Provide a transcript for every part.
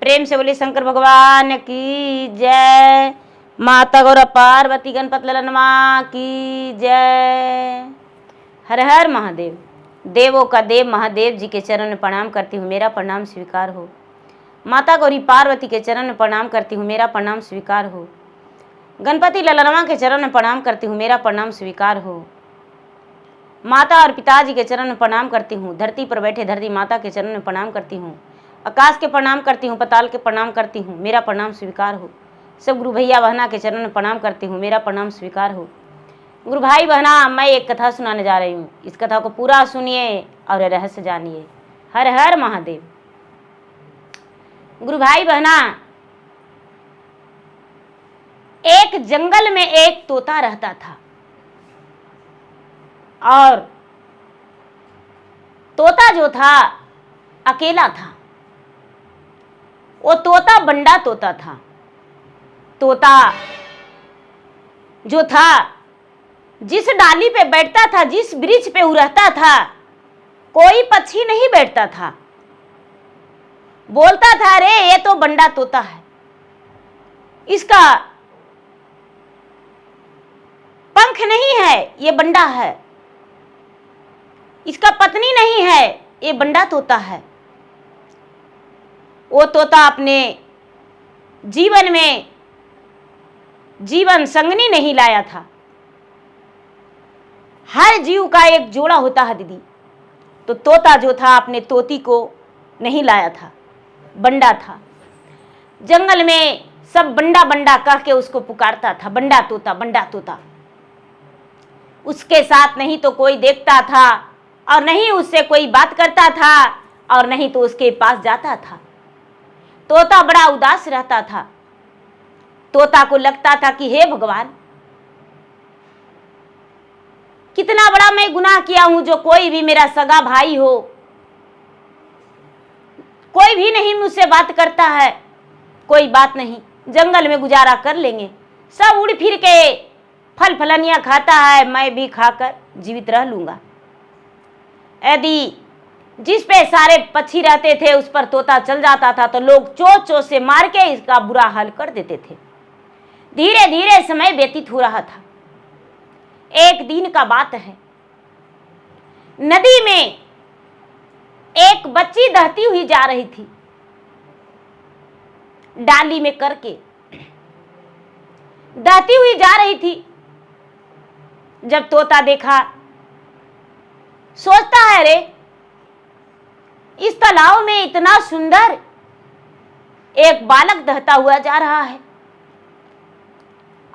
प्रेम से बोले शंकर भगवान की जय। माता गौरा पार्वती गणपत ललनमा की जय। हर हर महादेव। देवों का देव महादेव जी के चरण में प्रणाम करती हूँ, मेरा प्रणाम स्वीकार हो। माता गौरी पार्वती के चरण में प्रणाम करती हूँ, मेरा प्रणाम स्वीकार हो। गणपति ललनमा के चरण में प्रणाम करती हूँ, मेरा प्रणाम स्वीकार हो। माता और पिताजी के चरण में प्रणाम करती हूँ। धरती पर बैठे धरती माता के चरण में प्रणाम करती हूँ। आकाश के प्रणाम करती हूँ, पाताल के प्रणाम करती हूँ, मेरा प्रणाम स्वीकार हो। सब गुरु भैया बहना के चरण में प्रणाम करती हूँ, मेरा प्रणाम स्वीकार हो। गुरु भाई बहना, मैं एक कथा सुनाने जा रही हूँ। इस कथा को पूरा सुनिए और रहस्य जानिए। हर हर महादेव। गुरु भाई बहना, एक जंगल में एक तोता रहता था और तोता जो था अकेला था। वो तोता बंडा तोता था। तोता जो था जिस डाली पे बैठता था, जिस वृक्ष पे वो रहता था, कोई पक्षी नहीं बैठता था। बोलता था, अरे ये तो बंडा तोता है, इसका पंख नहीं है, ये बंडा है। इसका पत्नी नहीं है, ये बंडा तोता है। वो तोता अपने जीवन में जीवन संगनी नहीं लाया था। हर जीव का एक जोड़ा होता है दीदी, तो तोता जो था अपने तोती को नहीं लाया था, बंडा था। जंगल में सब बंडा बंडा कह के उसको पुकारता था, बंडा तोता बंडा तोता। उसके साथ नहीं तो कोई देखता था और नहीं उससे कोई बात करता था और नहीं तो उसके पास जाता था। तोता बड़ा उदास रहता था। तोता को लगता था कि हे भगवान, कितना बड़ा मैं गुनाह किया हूं, जो कोई भी मेरा सगा भाई हो, कोई भी नहीं मुझसे बात करता है। कोई बात नहीं, जंगल में गुजारा कर लेंगे, सब उड़ फिर के फल फलनियां खाता है, मैं भी खाकर जीवित रह लूंगा। यदि जिस पे सारे पक्षी रहते थे उस पर तोता चल जाता था तो लोग चोंच चोंच से मार के इसका बुरा हाल कर देते थे। धीरे धीरे समय व्यतीत हो रहा था। एक दिन का बात है, नदी में एक बच्ची बहती हुई जा रही थी, डाली में करके बहती हुई जा रही थी। जब तोता देखा, सोचता है, रे इस तालाब में इतना सुंदर एक बालक बहता हुआ जा रहा है,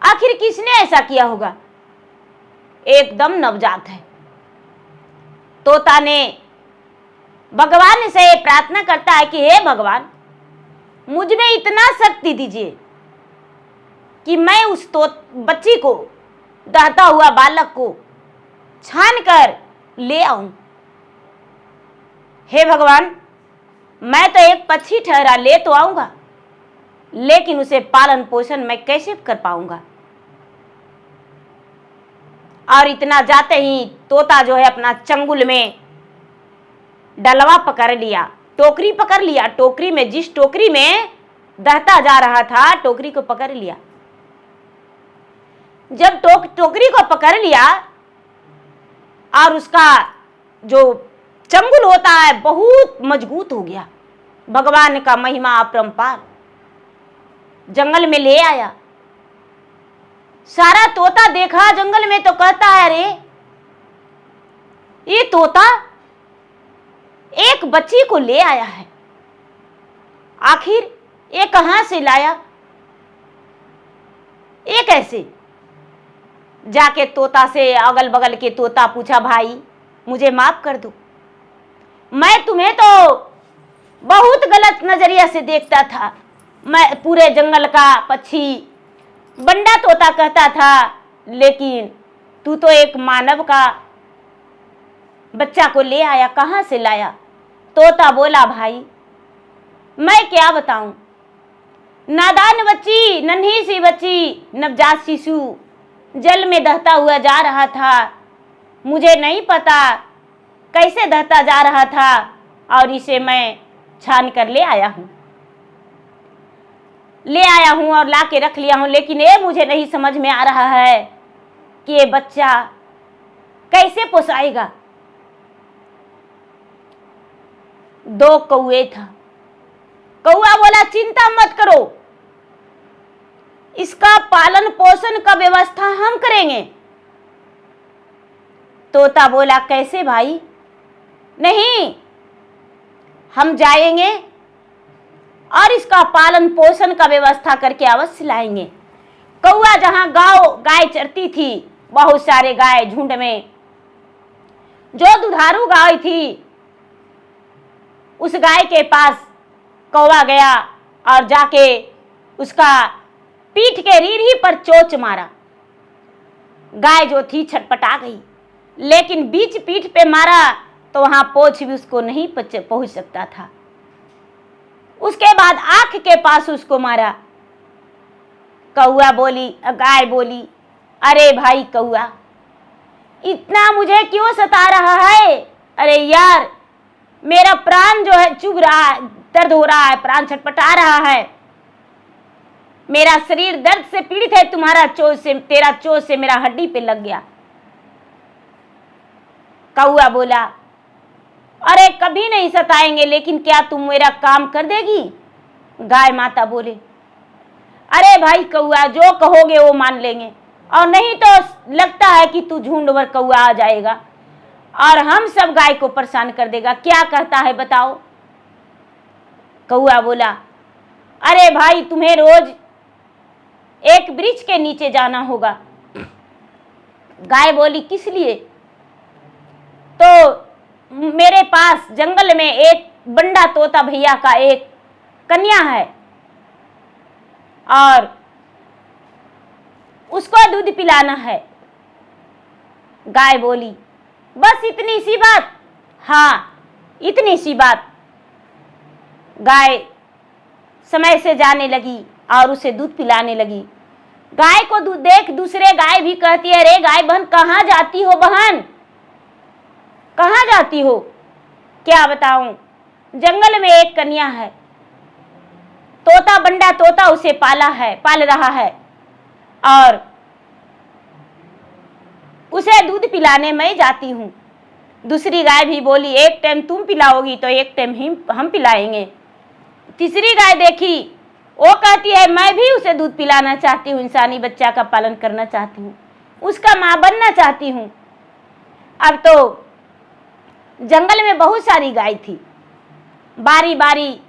आखिर किसने ऐसा किया होगा? एकदम नवजात है। तोता ने भगवान से प्रार्थना करता है कि हे भगवान, मुझ में इतना शक्ति दीजिए कि मैं उस बच्ची को, दहता हुआ बालक को छान कर ले आऊं। हे भगवान, मैं तो एक पक्षी ठहरा, ले तो आऊंगा, लेकिन उसे पालन पोषण मैं कैसे कर पाऊंगा? और इतना जाते ही तोता जो है अपना चंगुल में डलवा पकड़ लिया, टोकरी पकड़ लिया। टोकरी में, जिस टोकरी में दहता जा रहा था, टोकरी को पकड़ लिया। जब टोकरी को पकड़ लिया और उसका जो चंगुल होता है बहुत मजबूत हो गया। भगवान का महिमा अपरंपार। जंगल में ले आया। सारा तोता देखा जंगल में तो कहता है, अरे ये तोता एक बच्ची को ले आया है, आखिर ये कहां से लाया? ये कैसे? जाके तोता से, अगल बगल के तोता पूछा, भाई मुझे माफ कर दो, मैं तुम्हें तो बहुत गलत नजरिया से देखता था। मैं पूरे जंगल का पक्षी बंडा तोता कहता था, लेकिन तू तो एक मानव का बच्चा को ले आया, कहां से लाया? तोता बोला, भाई मैं क्या बताऊं, नादान बच्ची, नन्ही सी बच्ची, नवजात शिशु जल में दहता हुआ जा रहा था। मुझे नहीं पता कैसे दहता जा रहा था और इसे मैं छान कर ले आया हूं। ले आया हूं और ला के रख लिया हूं, लेकिन ये मुझे नहीं समझ में आ रहा है कि ये बच्चा कैसे पोसाएगा। 2 कौए था। कौआ बोला चिंता मत करो, इसका पालन पोषण का व्यवस्था हम करेंगे। तोता बोला कैसे भाई? नहीं, हम जाएंगे और इसका पालन पोषण का व्यवस्था करके अवश्य लाएंगे। कौआ जहां गाय चरती थी, बहुत सारे गाय झुंड में, जो दुधारू गाय थी उस गाय के पास कौवा गया और जाके उसका पीठ के रीढ़ ही पर चोंच मारा। गाय जो थी छटपटा गई, लेकिन बीच पीठ पे मारा तो वहां पोंछ भी उसको नहीं पहुंच सकता था। उसके बाद आंख के पास उसको मारा। गाय बोली अरे भाई कौआ, इतना मुझे क्यों सता रहा है? अरे यार, मेरा प्राण जो है चुभ रहा है, दर्द हो रहा है, प्राण छटपटा रहा है, मेरा शरीर दर्द से पीड़ित है, तेरा चोट से मेरा हड्डी पे लग गया। कौआ बोला अरे कभी नहीं सताएंगे, लेकिन क्या तुम मेरा काम कर देगी? गाय माता बोले अरे भाई कौआ, जो कहोगे वो मान लेंगे, और नहीं तो लगता है कि तू झुंड भर कौआ आ जाएगा और हम सब गाय को परेशान कर देगा। क्या कहता है बताओ? कौआ बोला अरे भाई, तुम्हें रोज एक वृक्ष के नीचे जाना होगा। गाय बोली किस लिए? तो मेरे पास जंगल में एक बंडा तोता भैया का एक कन्या है और उसको दूध पिलाना है। गाय बोली बस इतनी सी बात? हाँ, इतनी सी बात। गाय समय से जाने लगी और उसे दूध पिलाने लगी। गाय को दूध देख दूसरे गाय भी कहती है अरे गाय बहन, कहाँ जाती हो बहन, कहाँ जाती हो? क्या बताऊं, जंगल में एक कन्या है, तोता बंडा तोता उसे पाल रहा है और उसे दूध पिलाने मैं जाती हूँ। दूसरी गाय भी बोली एक टाइम तुम पिलाओगी तो एक टाइम हम पिलाएंगे। तीसरी गाय देखी, वो कहती है मैं भी उसे दूध पिलाना चाहती हूँ, इंसानी बच्चा का पालन करना चाहती हूँ, उसका माँ बनना चाहती हूँ। अब तो जंगल में बहुत सारी गाय थी, बारी बारी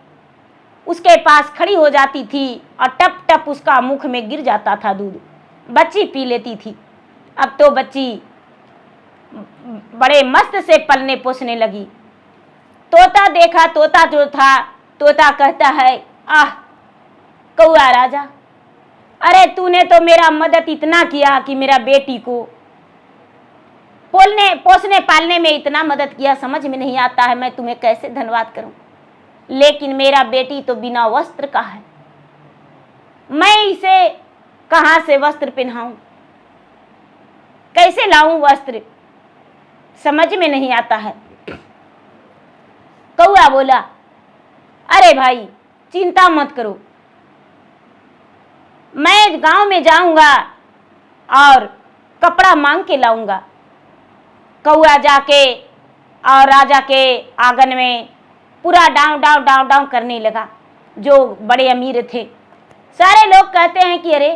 उसके पास खड़ी हो जाती थी और टप टप उसका मुख में गिर जाता था दूध, बच्ची पी लेती थी। अब तो बच्ची बड़े मस्त से पलने पोसने लगी। तोता देखा, तोता जो था, तोता कहता है आह कौआ राजा, अरे तूने तो मेरा मदद इतना किया कि मेरा बेटी को पोसने पालने में इतना मदद किया, समझ में नहीं आता है मैं तुम्हें कैसे धन्यवाद करूं। लेकिन मेरा बेटी तो बिना वस्त्र का है, मैं इसे कहां से वस्त्र पहनाऊं, कैसे लाऊं वस्त्र, समझ में नहीं आता है। कौआ बोला अरे भाई चिंता मत करो, मैं गांव में जाऊंगा और कपड़ा मांग के लाऊंगा। कौआ जाके और राजा के आंगन में पूरा डांव डांव डांव डांव करने लगा। जो बड़े अमीर थे सारे लोग कहते हैं कि अरे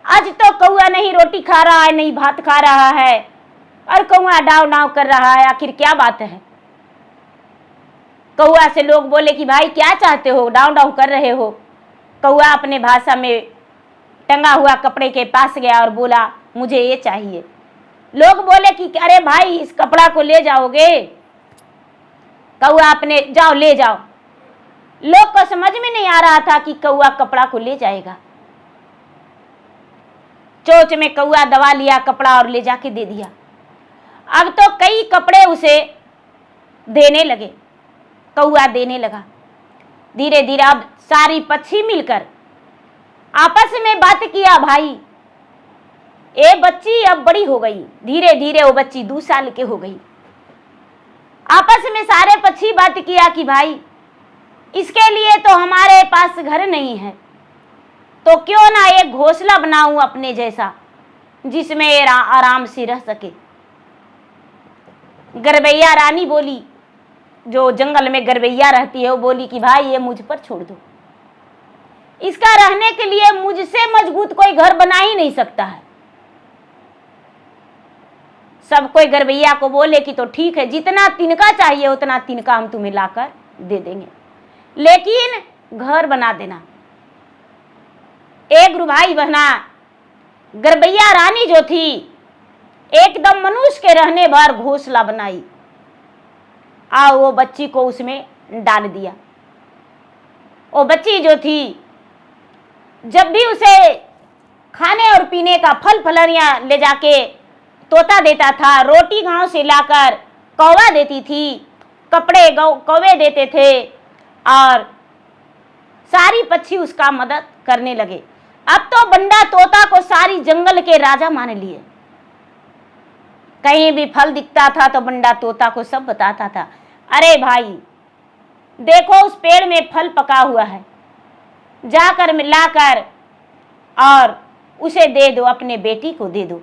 आज तो कौआ नहीं रोटी खा रहा है, नहीं भात खा रहा है, और कौआ डांव डांव कर रहा है, आखिर क्या बात है? कौआ से लोग बोले कि भाई क्या चाहते हो, डांव डांव कर रहे हो? कौआ अपने भाषा में टंगा हुआ कपड़े के पास गया और बोला मुझे ये चाहिए। लोग बोले कि अरे भाई इस कपड़ा को ले जाओगे? कौआ अपने जाओ ले जाओ। लोग को समझ में नहीं आ रहा था कि कौआ कपड़ा को ले जाएगा। चोंच में कौआ दबा लिया कपड़ा और ले जाके दे दिया। अब तो कई कपड़े उसे देने लगे, कौआ देने लगा। धीरे धीरे अब सारी पक्षी मिलकर आपस में बात किया, भाई ये बच्ची अब बड़ी हो गई। धीरे धीरे वो बच्ची 2 साल के हो गई। आपस में सारे पक्षी बात किया कि भाई इसके लिए तो हमारे पास घर नहीं है, तो क्यों ना एक घोंसला बनाऊं अपने जैसा, जिसमें आराम से रह सके। गरबैया रानी बोली, जो जंगल में गरबैया रहती है, वो बोली कि भाई ये मुझ पर छोड़ दो, इसका रहने के लिए मुझसे मजबूत कोई घर बना ही नहीं सकता है। सब कोई गरबैया को बोले कि तो ठीक है, जितना तिनका चाहिए उतना तिनका हम तुम्हें लाकर दे देंगे, लेकिन घर बना देना। एक भाई बहना, गरबैया रानी जो थी एकदम मनुष्य के रहने भर घोंसला बनाई और वो बच्ची को उसमें डाल दिया। वो बच्ची जो थी, जब भी उसे खाने और पीने का फल फलरियां ले जाके तोता देता था, रोटी गांव से लाकर कौवा देती थी, कपड़े कौवे देते थे और सारी पक्षी उसका मदद करने लगे। अब तो बंडा तोता को सारी जंगल के राजा मान लिए। कहीं भी फल दिखता था तो बंडा तोता को सब बताता था, अरे भाई देखो उस पेड़ में फल पका हुआ है, जाकर मिलाकर और उसे दे दो, अपने बेटी को दे दो।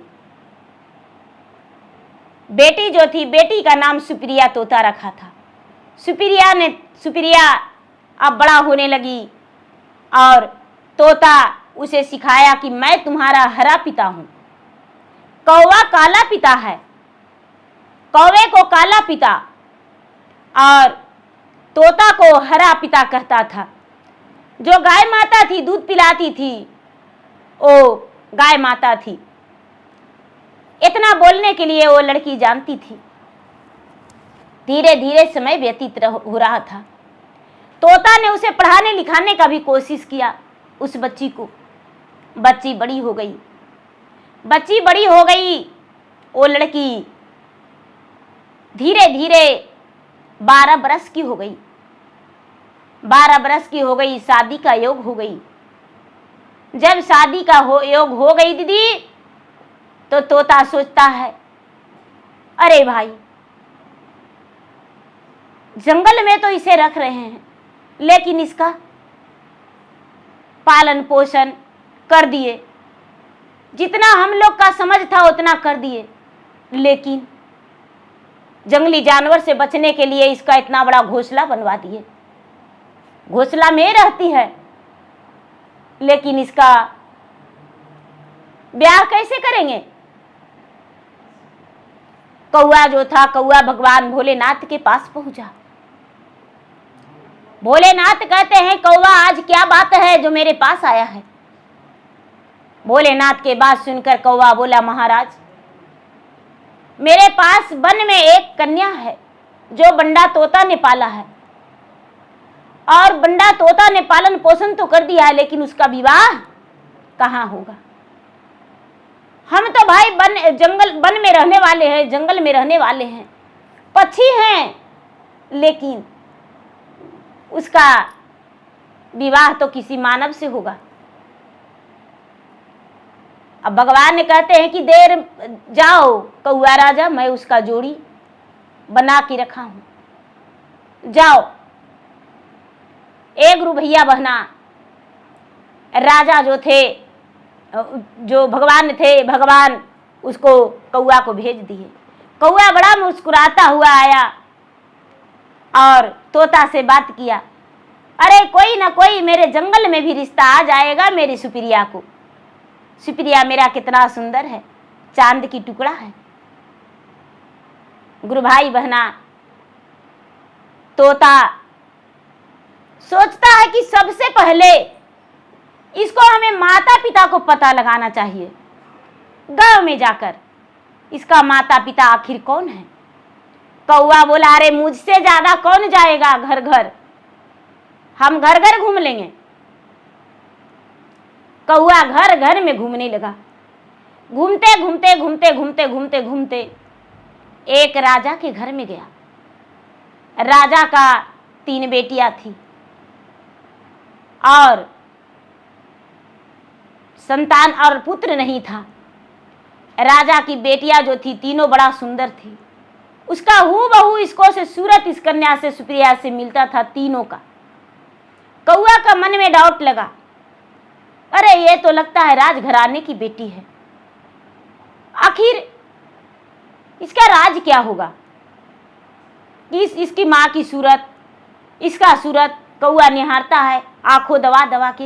बेटी जो थी, बेटी का नाम सुप्रिया तोता रखा था। सुप्रिया अब बड़ा होने लगी और तोता उसे सिखाया कि मैं तुम्हारा हरा पिता हूं। कौवा काला पिता है, कौवे को काला पिता और तोता को हरा पिता कहता था। जो गाय माता थी, दूध पिलाती थी, वो गाय माता थी। इतना बोलने के लिए वो लड़की जानती थी। धीरे धीरे समय व्यतीत हो रहा था। तोता ने उसे पढ़ाने लिखाने का भी कोशिश किया उस बच्ची को। बच्ची बड़ी हो गई, बच्ची बड़ी हो गई। वो लड़की धीरे धीरे 12 बरस की हो गई। 12 बरस की हो गई, शादी का योग हो गई। जब शादी का योग हो गई दीदी, तो तोता सोचता है, अरे भाई जंगल में तो इसे रख रहे हैं, लेकिन इसका पालन पोषण कर दिए, जितना हम लोग का समझ था उतना कर दिए, लेकिन जंगली जानवर से बचने के लिए इसका इतना बड़ा घोंसला बनवा दिए। घोंसला में रहती है, लेकिन इसका ब्याह कैसे करेंगे। कौआ जो था, कौआ भगवान भोलेनाथ के पास पहुंचा। भोलेनाथ कहते हैं, कौवा आज क्या बात है जो मेरे पास आया है। भोलेनाथ के बात सुनकर कौवा बोला, महाराज मेरे पास वन में एक कन्या है जो बंडा तोता ने पाला है, और बंडा तोता ने पालन पोषण तो कर दिया है, लेकिन उसका विवाह कहाँ होगा। हम तो भाई वन में रहने वाले हैं, जंगल में रहने वाले हैं, पक्षी हैं, लेकिन उसका विवाह तो किसी मानव से होगा। अब भगवान ने कहते हैं कि देर जाओ कौआ राजा, मैं उसका जोड़ी बना के रखा हूं, जाओ। एक भैया बहना राजा जो थे, जो भगवान थे, भगवान उसको कौआ को भेज दिए। कौआ बड़ा मुस्कुराता हुआ आया और तोता से बात किया, अरे कोई ना कोई मेरे जंगल में भी रिश्ता आ जाएगा मेरी सुप्रिया को। सुप्रिया मेरा कितना सुंदर है, चांद की टुकड़ा है। गुरु भाई बहना, तोता सोचता है कि सबसे पहले इसको हमें माता पिता को पता लगाना चाहिए। गांव में जाकर इसका माता पिता आखिर कौन है। कौआ बोला, अरे मुझसे ज्यादा कौन जाएगा घर घर, हम घर घर घूम लेंगे। कौआ घर घर में घूमने लगा। घूमते घूमते घूमते घूमते घूमते घूमते एक राजा के घर में गया। राजा का 3 बेटियां थी और संतान और पुत्र नहीं था। राजा की बेटियां जो थी तीनों बड़ा सुंदर थी। उसका हूबहू इसको से सूरत इस कन्या से सुप्रिया से मिलता था तीनों का। कौआ का मन में डाउट लगा। अरे ये तो लगता है राजघराने की बेटी है, आखिर इसका राज क्या होगा। इसकी माँ की सूरत, इसका सूरत कौआ निहारता है आंखों दबा दबा के।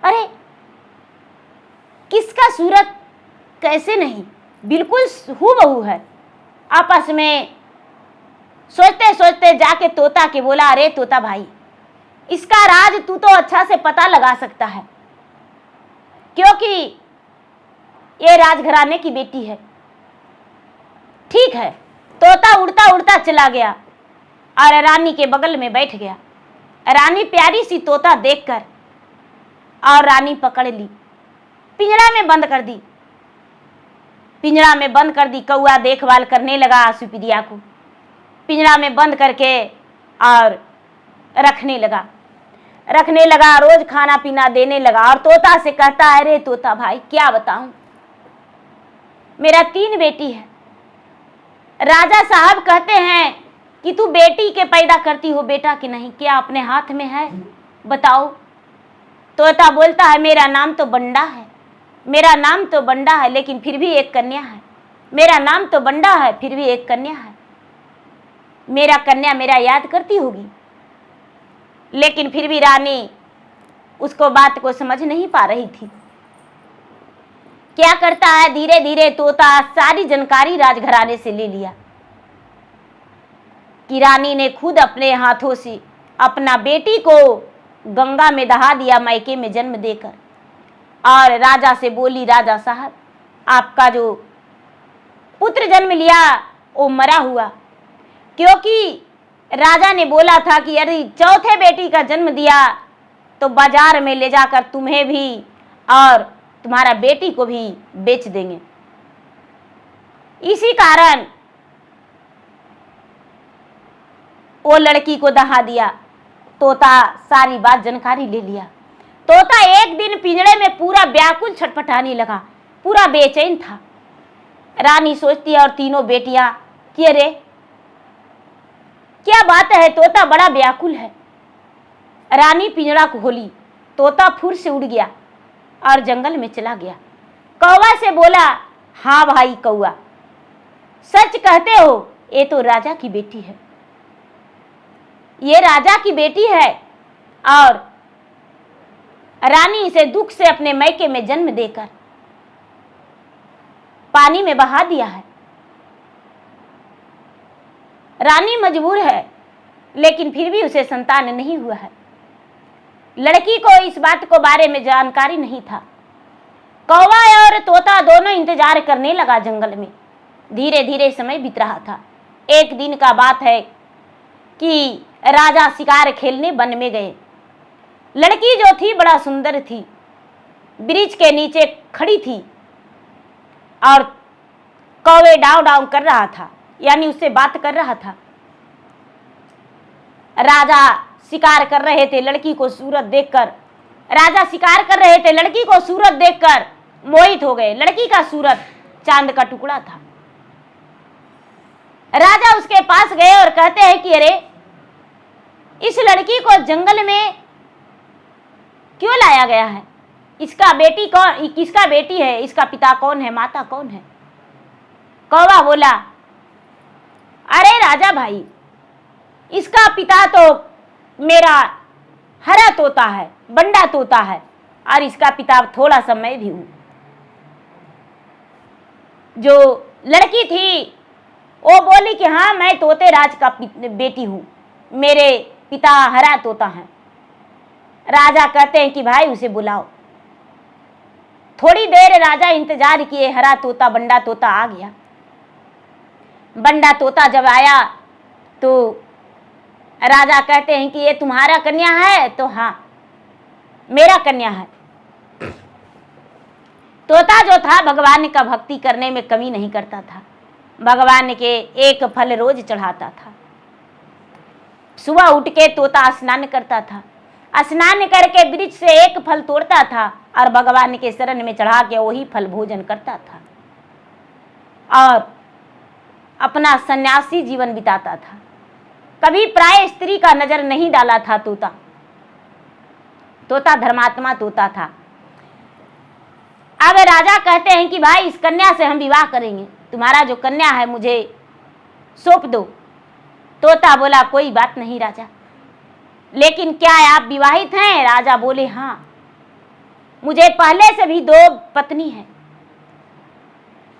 अरे किसका सूरत कैसे नहीं, बिल्कुल हूबहू है। आपस में सोचते सोचते जाके तोता के बोला, अरे तोता भाई, इसका राज तू तो अच्छा से पता लगा सकता है, क्योंकि ये राजघराने की बेटी है। ठीक है। तोता उड़ता उड़ता चला गया और रानी के बगल में बैठ गया। रानी प्यारी सी तोता देखकर और रानी पकड़ ली, पिंजरा में बंद कर दी। पिंजरा में बंद कर दी। कौआ देखभाल करने लगा सुप्रिया को, पिंजरा में बंद करके और रखने लगा, रोज खाना पीना देने लगा। और तोता से कहता है, अरे तोता भाई क्या बताऊं, मेरा 3 बेटी है। राजा साहब कहते हैं कि तू बेटी के पैदा करती हो, बेटा की नहीं, क्या अपने हाथ में है बताओ। तोता बोलता है, मेरा नाम तो बंडा है, मेरा नाम तो बंडा है, लेकिन फिर भी एक कन्या है। मेरा नाम तो बंडा है, फिर भी एक कन्या है। मेरा कन्या मेरा याद करती होगी। लेकिन फिर भी रानी उसको बात को समझ नहीं पा रही थी। क्या करता है, धीरे धीरे तोता सारी जानकारी राजघराने से ले लिया कि रानी ने खुद अपने हाथों से अपना बेटी को गंगा में दहा दिया, मायके में जन्म देकर। और राजा से बोली, राजा साहब आपका जो पुत्र जन्म लिया वो मरा हुआ, क्योंकि राजा ने बोला था कि यदि 4थे बेटी का जन्म दिया तो बाजार में ले जाकर तुम्हें भी और तुम्हारा बेटी को भी बेच देंगे। इसी कारण वो लड़की को दहा दिया। तोता सारी बात जानकारी ले लिया। तोता एक दिन पिंजड़े में पूरा व्याकुल छटपटाने लगा, पूरा बेचैन था। रानी सोचती है और तीनों बेटियां कि अरे क्या बात है, तोता बड़ा व्याकुल है। रानी पिंजड़ा को खोली, तोता फुर से उड़ गया और जंगल में चला गया। कौवा से बोला, हाँ भाई कौवा, सच कहते हो, ये तो राजा की बेटी है, ये राजा की बेटी है। और रानी इसे दुख से अपने मायके में जन्म देकर पानी में बहा दिया है। रानी मजबूर है, लेकिन फिर भी उसे संतान नहीं हुआ है। लड़की को इस बात को बारे में जानकारी नहीं था। कौवा और तोता दोनों इंतजार करने लगा जंगल में। धीरे धीरे समय बीत रहा था। एक दिन का बात है कि राजा शिकार खेलने वन में गए। लड़की जो थी बड़ा सुंदर थी, वृक्ष के नीचे खड़ी थी और कौवे डाव डाव कर रहा था, यानी उससे बात कर रहा था। राजा शिकार कर रहे थे, लड़की को सूरत देखकर राजा शिकार कर रहे थे, लड़की को सूरत देखकर मोहित हो गए। लड़की का सूरत चांद का टुकड़ा था। राजा उसके पास गए और कहते हैं कि अरे इस लड़की को जंगल में क्यों लाया गया है, इसका बेटी कौन, किसका बेटी है, इसका पिता कौन है, माता कौन है। कौवा बोला, अरे राजा भाई, इसका पिता तो मेरा हरा तोता है, बंडा तोता है, और इसका पिता थोड़ा सा मैं भी हूं। जो लड़की थी वो बोली कि हाँ मैं तोते राज का बेटी हूं, मेरे पिता हरा तोता है। राजा कहते हैं कि भाई उसे बुलाओ। थोड़ी देर राजा इंतजार किए, हरा तोता बंडा तोता आ गया। बंडा तोता जब आया तो राजा कहते हैं कि ये तुम्हारा कन्या है, तो हाँ मेरा कन्या है। तोता जो था भगवान का भक्ति करने में कमी नहीं करता था, भगवान के एक फल रोज चढ़ाता था। सुबह उठ के तोता स्नान करता था, स्नान करके वृक्ष से एक फल तोड़ता था और भगवान के शरण में चढ़ा के वही फल भोजन करता था और अपना सन्यासी जीवन बिताता था। कभी प्राय स्त्री का नजर नहीं डाला था तोता। तोता धर्मात्मा तोता था। अब राजा कहते हैं कि भाई इस कन्या से हम विवाह करेंगे, तुम्हारा जो कन्या है मुझे सौंप दो। तोता बोला कोई बात नहीं राजा, लेकिन क्या आप विवाहित हैं? राजा बोले हाँ, मुझे पहले से भी 2 पत्नी है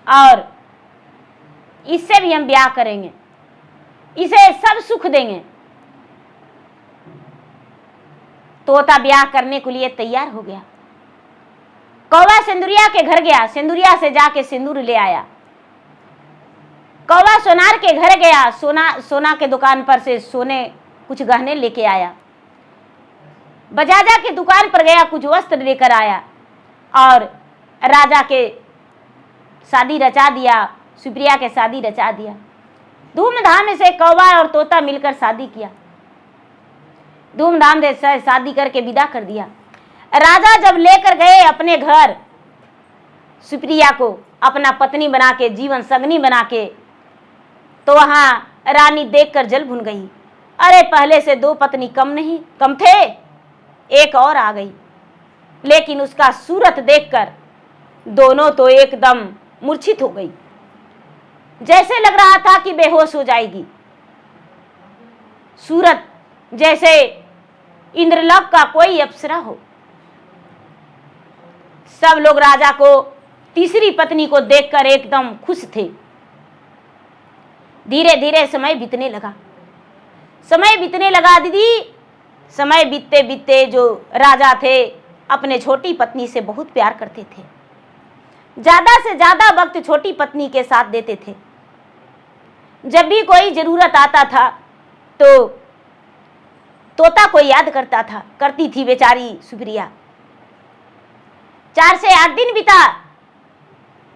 और इससे भी हम ब्याह करेंगे, इसे सब सुख देंगे। तोता ब्याह करने के लिए तैयार हो गया। कौवा सिंदूरिया के घर गया, सिंदूरिया से जाके सिंदूर ले आया। कौवा सोनार के घर गया, सोना के दुकान पर से सोने कुछ गहने लेके आया। बजाजा के दुकान पर गया, कुछ वस्त्र लेकर आया और राजा के शादी रचा दिया, सुप्रिया के शादी रचा दिया। धूमधाम से कौवा और तोता मिलकर शादी किया, धूमधाम से शादी करके विदा कर दिया। राजा जब लेकर गए अपने घर सुप्रिया को अपना पत्नी बना के, जीवन संगनी बना के, तो वहां रानी देखकर जल भुन गई। अरे पहले से 2 पत्नी कम थे, एक और आ गई। लेकिन उसका सूरत देखकर दोनों तो एकदम मूर्छित हो गई, जैसे लग रहा था कि बेहोश हो जाएगी। सूरत जैसे इंद्रलोक का कोई अप्सरा हो। सब लोग राजा को तीसरी पत्नी को देखकर एकदम खुश थे। धीरे धीरे समय बीतने लगा दीदी। समय बीतते बीतते जो राजा थे अपने छोटी पत्नी से बहुत प्यार करते थे, ज्यादा से ज्यादा वक्त छोटी पत्नी के साथ देते थे। जब भी कोई जरूरत आता था तो तोता को याद करती थी बेचारी सुप्रिया। 4 से 8 दिन बीता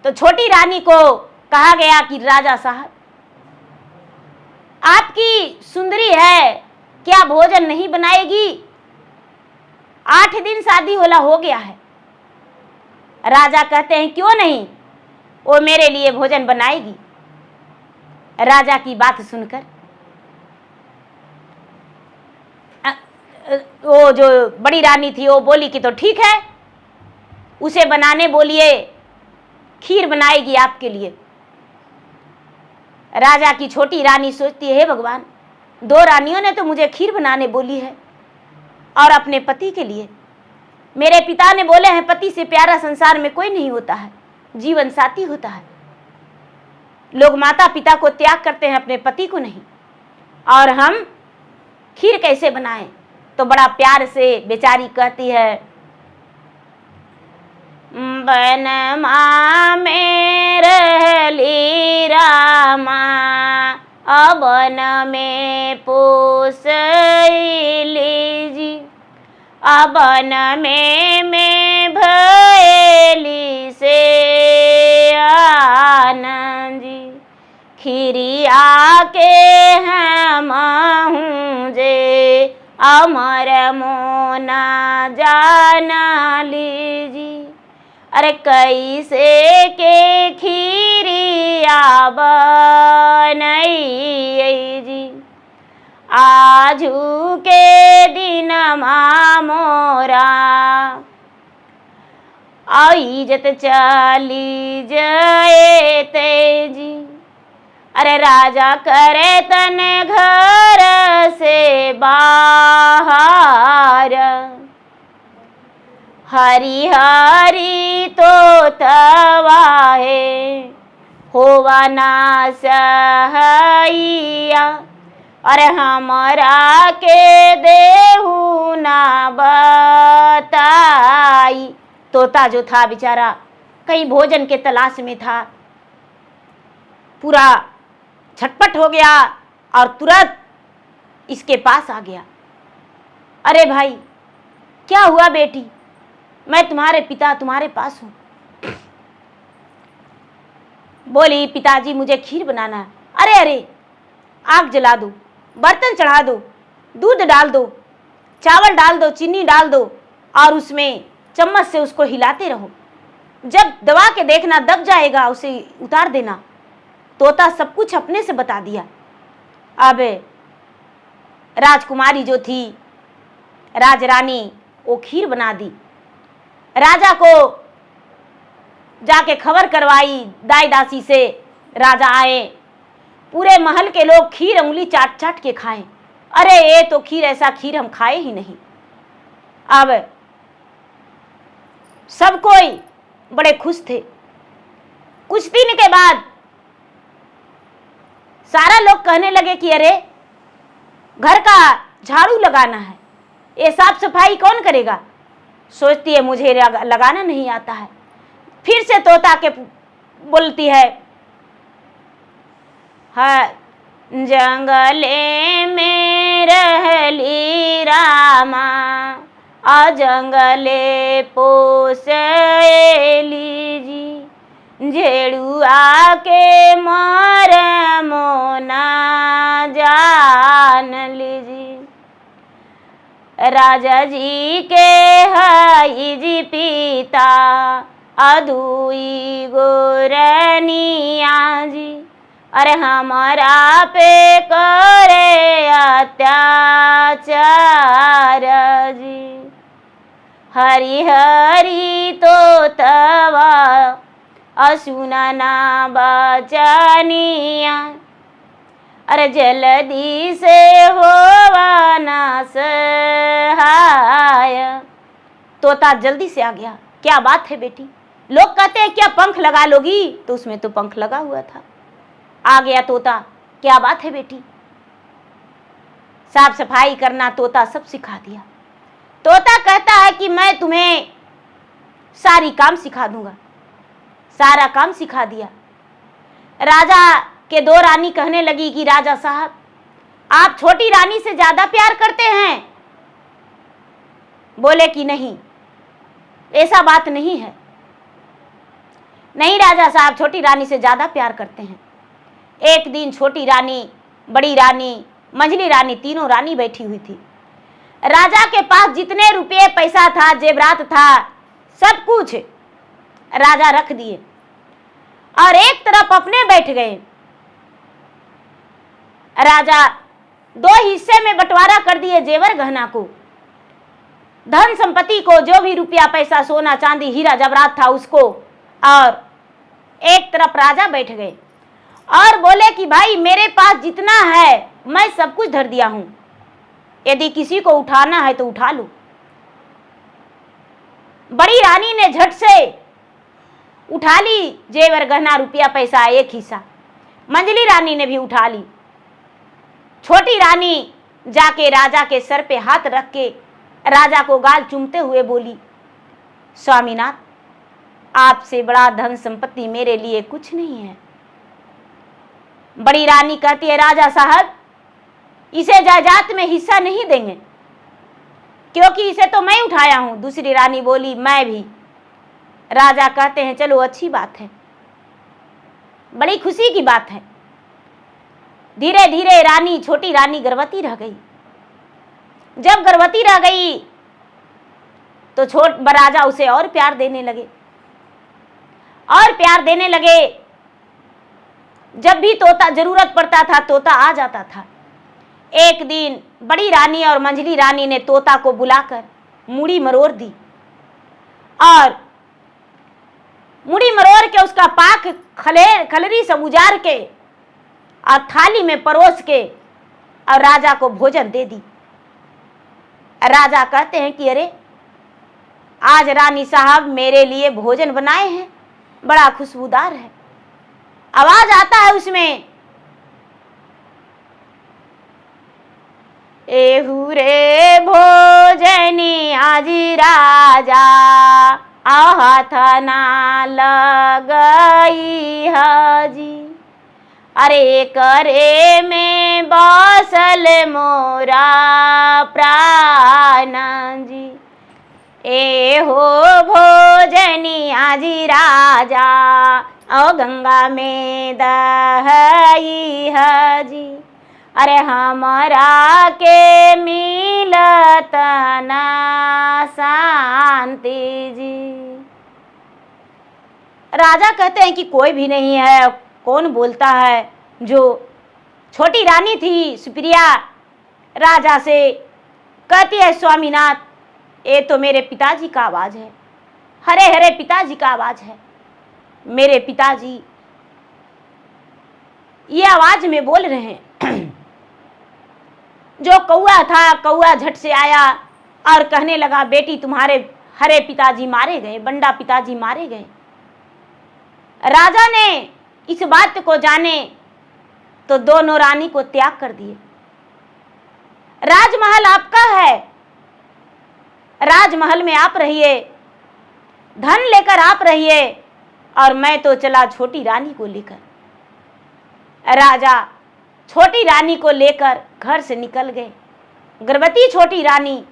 तो छोटी रानी को कहा गया कि राजा साहब आपकी सुंदरी है, क्या भोजन नहीं बनाएगी? 8 दिन शादी हो गया है। राजा कहते हैं क्यों नहीं, वो मेरे लिए भोजन बनाएगी। राजा की बात सुनकर वो जो बड़ी रानी थी वो बोली कि तो ठीक है, उसे बनाने बोलिए, खीर बनाएगी आपके लिए। राजा की छोटी रानी सोचती है, हे भगवान, 2 रानियों ने तो मुझे खीर बनाने बोली है और अपने पति के लिए। मेरे पिता ने बोले हैं पति से प्यारा संसार में कोई नहीं होता है, जीवन साथी होता है। लोग माता पिता को त्याग करते हैं, अपने पति को नहीं। और हम खीर कैसे बनाएं? तो बड़ा प्यार से बेचारी कहती है, बनमा में रहली रामा, अबन में पोसली जी, अबन में भैली से आनंद जी, खीरिया के हम जे अमर मोना जाना लीजी। अरे कैसे के खीरिया बनई जी, आजू के दिन मोरा इज्जत चली जाए तेजी। अरे राजा करे तन घर से बाहर, हरी हरी तो तवाहे होवा ना सहैया। अरे हमरा के देहू ना बताई। तोता जो था बेचारा कहीं भोजन के तलाश में था, पूरा छटपट हो गया और तुरंत इसके पास आ गया। अरे भाई क्या हुआ बेटी, मैं तुम्हारे पिता तुम्हारे पास हूँ। बोली पिताजी मुझे खीर बनाना है। अरे अरे आग जला दो, बर्तन चढ़ा दो, दूध डाल दो, चावल डाल दो, चीनी डाल दो और उसमें चम्मच से उसको हिलाते रहो, जब दबा के देखना दब जाएगा उसे उतार देना। तोता सब कुछ अपने से बता दिया। अब राजकुमारी जो थी राजरानी वो खीर बना दी। राजा को जाके खबर करवाई दाई दासी से, राजा आए। पूरे महल के लोग खीर उंगली चाट चाट के खाएं। अरे ये तो खीर, ऐसा खीर हम खाए ही नहीं। अब सब कोई बड़े खुश थे। कुछ दिन के बाद सारा लोग कहने लगे कि अरे घर का झाड़ू लगाना है, ये साफ सफाई कौन करेगा। सोचती है मुझे लगाना नहीं आता है। फिर से तोता के बोलती है, जंगले में रहली रामा, आ जंगले पोसली जी, झेड़ुआ के मर मोना जान लीजी। राजा जी के हई जी पिता, अधुई गोरनिया जी, अरे हमारा पे करे अत्याचार जी। हरी हरी तो तवा असुनना बचनिया, अरे जल्दी से होवा ना सहाय। तोता जल्दी से आ गया। क्या बात है बेटी? लोग कहते हैं क्या पंख लगा लोगी, तो उसमें तो पंख लगा हुआ था। आ गया तोता। क्या बात है बेटी? साफ सफाई करना तोता सब सिखा दिया। तोता कहता है कि मैं तुम्हें सारी काम सिखा दूंगा। सारा काम सिखा दिया। राजा के दो रानी कहने लगी कि राजा साहब, आप छोटी रानी से ज्यादा प्यार करते हैं। बोले कि नहीं, ऐसा बात नहीं है। नहीं राजा साहब, छोटी रानी से ज्यादा प्यार करते हैं। एक दिन छोटी रानी, बड़ी रानी, मंझली रानी, तीनों रानी बैठी हुई थी। राजा के पास जितने रुपये पैसा था, जेवरात था, सब कुछ राजा रख दिए और एक तरफ अपने बैठ गए। राजा दो हिस्से में बंटवारा कर दिए जेवर गहना को, धन संपत्ति को, जो भी रुपया पैसा सोना चांदी हीरा जवाहरात था उसको। और एक तरफ राजा बैठ गए और बोले कि भाई मेरे पास जितना है मैं सब कुछ धर दिया हूं, यदि किसी को उठाना है तो उठा लो। बड़ी रानी ने झट से उठा ली जेवर गहना रुपया पैसा एक हिस्सा। मंझली रानी ने भी उठा ली। छोटी रानी जाके राजा के सर पे हाथ रख के राजा को गाल चूमते हुए बोली, स्वामीनाथ, आपसे बड़ा धन संपत्ति मेरे लिए कुछ नहीं है। बड़ी रानी कहती है, राजा साहब इसे जायदाद में हिस्सा नहीं देंगे क्योंकि इसे तो मैं उठाया हूं। दूसरी रानी बोली, मैं भी। राजा कहते हैं, चलो अच्छी बात है, बड़ी खुशी की बात है। धीरे धीरे रानी, छोटी रानी गर्भवती रह गई। जब गर्भवती रह गई तो राजा उसे और प्यार देने लगे और प्यार देने लगे। जब भी तोता जरूरत पड़ता था तोता आ जाता था। एक दिन बड़ी रानी और मंझली रानी ने तोता को बुलाकर मुड़ी मरोड़ दी और मुड़ी मरोड़ के उसका पाक खलरी सब उजार के और थाली में परोस के और राजा को भोजन दे दी। राजा कहते हैं कि अरे आज रानी साहब मेरे लिए भोजन बनाए हैं, बड़ा खुशबूदार है। आवाज आता है उसमें, एहू रे भोजनी आज राजा, हाथ ना लगई हाजी। अरे करे में बसल मोरा प्राण जी, ए हो भोजनी आजी राजा, ओ गंगा में दहई हाजी। अरे हमारा के मिलत ना शांति जी। राजा कहते हैं कि कोई भी नहीं है, कौन बोलता है। जो छोटी रानी थी सुप्रिया राजा से कहती है, स्वामीनाथ ये तो मेरे पिताजी का आवाज है, हरे हरे पिताजी का आवाज है। मेरे पिताजी ये आवाज में बोल रहे हैं। जो कौआ था, कौआ झट से आया और कहने लगा, बेटी तुम्हारे हरे पिताजी मारे गए, बंडा पिताजी मारे गए। राजा ने इस बात को जाने तो दोनों रानी को त्याग कर दिए। राजमहल आपका है, राजमहल में आप रहिए, धन लेकर आप रहिए, और मैं तो चला छोटी रानी को लेकर। राजा छोटी रानी को लेकर घर से निकल गए। गर्भवती छोटी रानी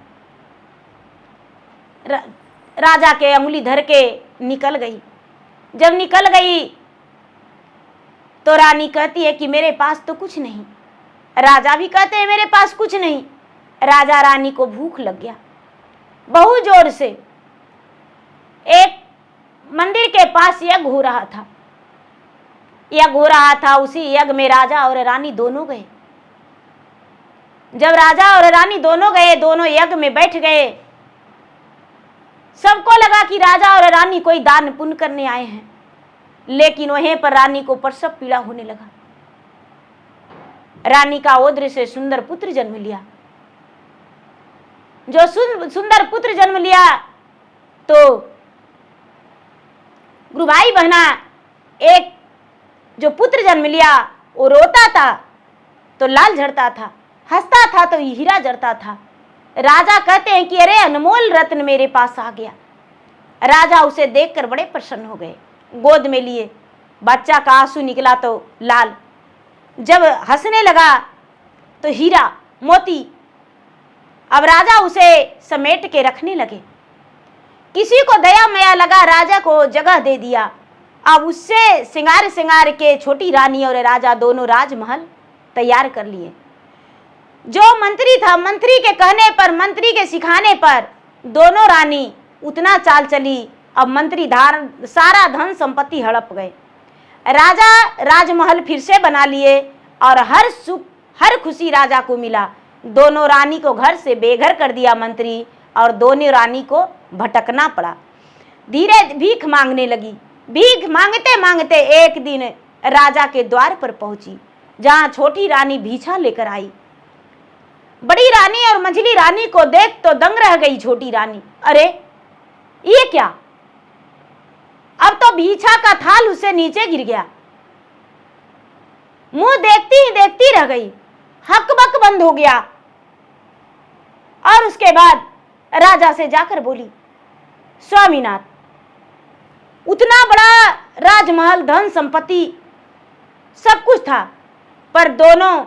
राजा के अंगुली धर के निकल गई। जब निकल गई तो रानी कहती है कि मेरे पास तो कुछ नहीं। राजा भी कहते हैं मेरे पास कुछ नहीं। राजा रानी को भूख लग गया बहुत जोर से। एक मंदिर के पास यज्ञ हो रहा था, यज्ञ हो रहा था। उसी यज्ञ में राजा और रानी दोनों गए। जब राजा और रानी दोनों गए, दोनों यज्ञ में बैठ गए। सबको लगा कि राजा और रानी कोई दान पुण्य करने आए हैं, लेकिन वहीं पर रानी को प्रसव पीड़ा होने लगा। रानी का ओद्र से सुंदर पुत्र जन्म लिया। जो सुंदर पुत्र जन्म लिया तो गुरुभाई बहना, एक जो पुत्र जन्म लिया वो रोता था तो लाल झड़ता था, हंसता था तो हीरा जड़ता था। राजा कहते हैं कि अरे अनमोल रत्न मेरे पास आ गया। राजा उसे देखकर बड़े प्रसन्न हो गए, गोद में लिए। बच्चा का आंसू निकला तो लाल, जब हंसने लगा तो हीरा मोती। अब राजा उसे समेट के रखने लगे। किसी को दया मया लगा, राजा को जगह दे दिया। अब उससे सिंगार के छोटी रानी और राजा दोनों राजमहल तैयार कर लिए। जो मंत्री था, मंत्री के कहने पर, मंत्री के सिखाने पर दोनों रानी उतना चाल चली। अब मंत्री सारा धन संपत्ति हड़प गए। राजा राजमहल फिर से बना लिए और हर सुख हर खुशी राजा को मिला। दोनों रानी को घर से बेघर कर दिया मंत्री, और दोनों रानी को भटकना पड़ा। धीरे भीख मांगने लगी। भीख मांगते मांगते एक दिन राजा के द्वार पर पहुंची, जहां छोटी रानी भीछा लेकर आई। बड़ी रानी और मंझली रानी को देख तो दंग रह गई छोटी रानी। अरे ये क्या? अब तो भीछा का थाल उससे नीचे गिर गया। मुंह देखती ही देखती रह गई, हकबक बंद हो गया। और उसके बाद राजा से जाकर बोली, स्वामीनाथ, उतना बड़ा राजमहल, धन संपत्ति सब कुछ था, पर दोनों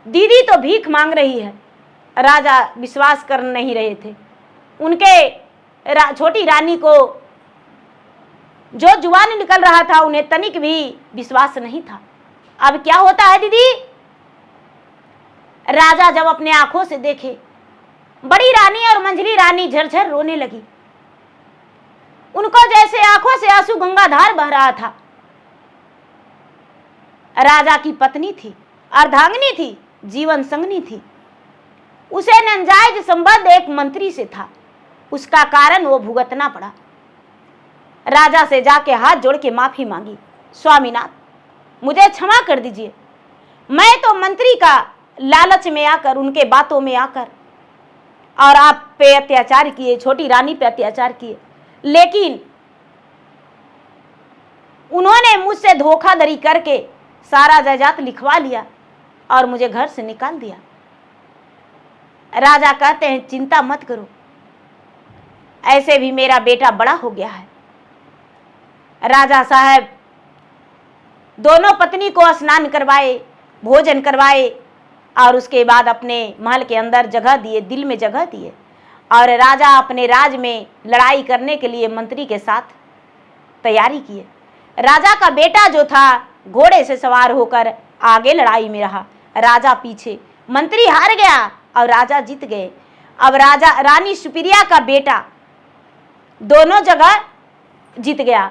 दीदी तो भीख मांग रही है। राजा विश्वास कर नहीं रहे थे। उनके छोटी रानी को जो जुबान निकल रहा था उन्हें तनिक भी विश्वास नहीं था। अब क्या होता है दीदी? राजा जब अपने आंखों से देखे, बड़ी रानी और मंझली रानी झरझर रोने लगी। उनको जैसे आंखों से आंसू गंगाधार बह रहा था। राजा की पत्नी थी, अर्धांगिनी थी, जीवन संगनी थी। उसे नाजायज संबंध एक मंत्री से था, उसका कारण वो भुगतना पड़ा। राजा से जाके हाथ जोड़ के माफी मांगी, स्वामीनाथ, मुझे क्षमा कर दीजिए। मैं तो मंत्री का लालच में आकर, उनके बातों में आकर और आप पे अत्याचार किए, छोटी रानी पे अत्याचार किए, लेकिन उन्होंने मुझसे धोखाधड़ी करके सारा जायदाद लिखवा लिया और मुझे घर से निकाल दिया। राजा कहते हैं चिंता मत करो, ऐसे भी मेरा बेटा बड़ा हो गया है। राजा साहब दोनों पत्नी को स्नान करवाए, भोजन करवाए और उसके बाद अपने महल के अंदर जगह दिए, दिल में जगह दिए। और राजा अपने राज में लड़ाई करने के लिए मंत्री के साथ तैयारी किए। राजा का बेटा जो था घोड़े से सवार होकर आगे लड़ाई में रहा, राजा पीछे। मंत्री हार गया और राजा जीत गए। अब राजा रानी सुप्रिया का बेटा दोनों जगह जीत गया।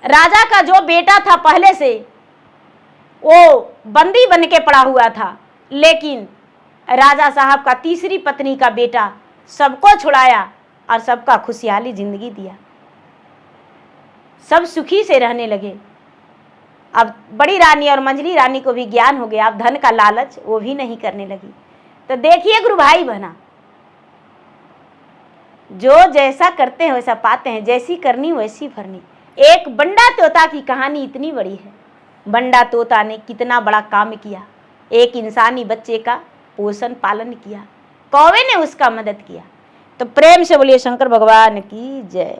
राजा का जो बेटा था पहले से वो बंदी बन के पड़ा हुआ था, लेकिन राजा साहब का तीसरी पत्नी का बेटा सबको छुड़ाया और सबका खुशहाली जिंदगी दिया। सब सुखी से रहने लगे। अब बड़ी रानी और मंझली रानी को भी ज्ञान हो गया, अब धन का लालच वो भी नहीं करने लगी। तो देखिए गुरु भाई बहना, जो जैसा करते हैं वैसा पाते हैं, जैसी करनी वैसी भरनी। एक बंडा तोता की कहानी इतनी बड़ी है। बंडा तोता ने कितना बड़ा काम किया, एक इंसानी बच्चे का पोषण पालन किया, कौवे ने उसका मदद किया। तो प्रेम से बोलिए शंकर भगवान की जय।